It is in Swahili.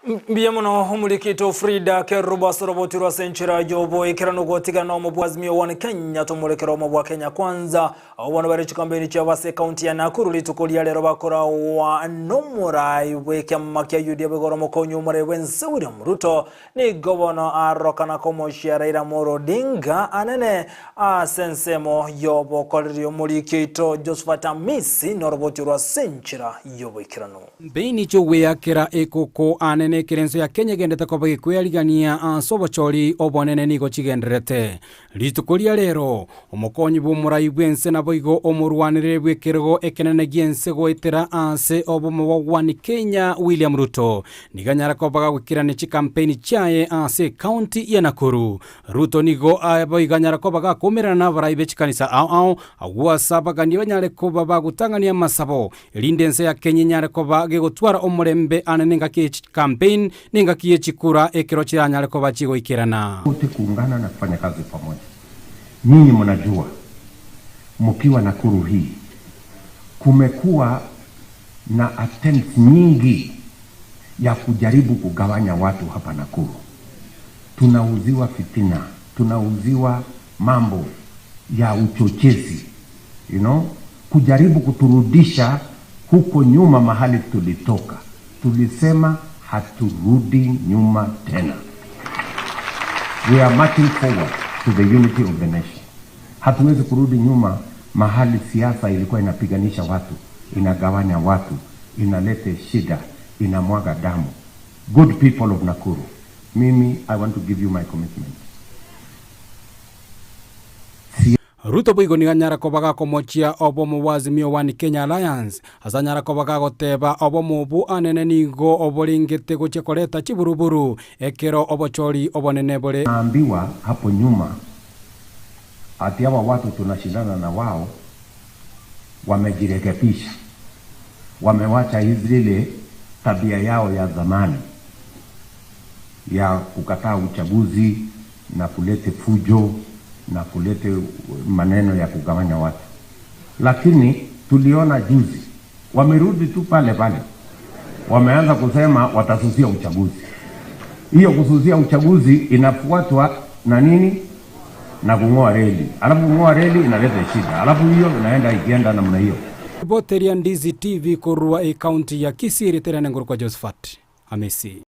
Biyamuno umulikito Frida Kerubaso robotirwa senchira yobo ikirano gotigana omubwazimio wa Kenya tumulekera omubwa Kenya kwanza obwana bari chikambeni cyabase county ya Nakuru litukolia lero bakora wa nomurai weke makia yudi begoro mokonyo mure wense William Ruto ni governor arokana komo Raila Amolo Odinga anene sensemo yobo kolrio mulikito Josephat Amisi no robotirwa senchira yobo ikirano Beini chowe yakira ekoko anene kirenzo ya Kenya gendete ko bagi kweligania sobochori obonene nigo chigenderete litukolia lero omokonyi bumurai bwense na boigo omurwanire bwekirgo ekenene giense goitera ase obomowani Kenya William Ruto niganyara ko baga gwikirane chi campaign chae ase county ya Nakuru Ruto nigo aboiganyara ko baga komerana baraibe chikanisa ao agwa sabagani banyare ko baba gutangania masabo lindense ya Kenya nyare ko bage gotwara omurembe anenenga ki campaign ninga kie chikura ekiro chiranyale ko bachigo ikirana wote kuungana na kufanya kazi pamoja. Nyinyi mnajua mkiwa Nakuru hii kumekuwa na attempts nyingi ya kujaribu kugawanya watu hapa Nakuru. Tunauziwa fitina, tunauziwa mambo ya uchochezi, kujaribu kuturudisha huko nyuma mahali tulitoka. Tulisema haturudi nyuma tena. We are marching forward to the unity of the nation. Hatuwezi kurudi nyuma mahali siasa ilikuwa inapiganisha watu, inagawanya watu, inalete shida, inamwaga damu. Good people of Nakuru, mimi, I want to give you my commitment. Ruto boigo ni ganyara ko baga ko mochia obo muwazimio wani Kenya Alliance azanyara ko baga goteba obo mubu anene nigo obolingete gochekoleta chiburuburu ekero obochori obonene bole naambiwa hapo nyuma ati hawa watu tunashindana na wao wamejirekebisha, wamewacha zile tabia yao ya zamani ya kukataa uchaguzi na kulete fujo na kulete maneno ya kugawanya watu. Lakini tuliona juzi wamerudi tu pale pale, wameanza kusema watasusia uchaguzi. Hiyo kususia uchaguzi inafuatwa na nini? Na kung'oa reli. Alafu kung'oa reli inaleta shida, alafu hiyo inaenda ikienda namna hiyo. Boteria Ndizi TV kurua county ya Kisii terana ngoro kwa Josephat Amisi.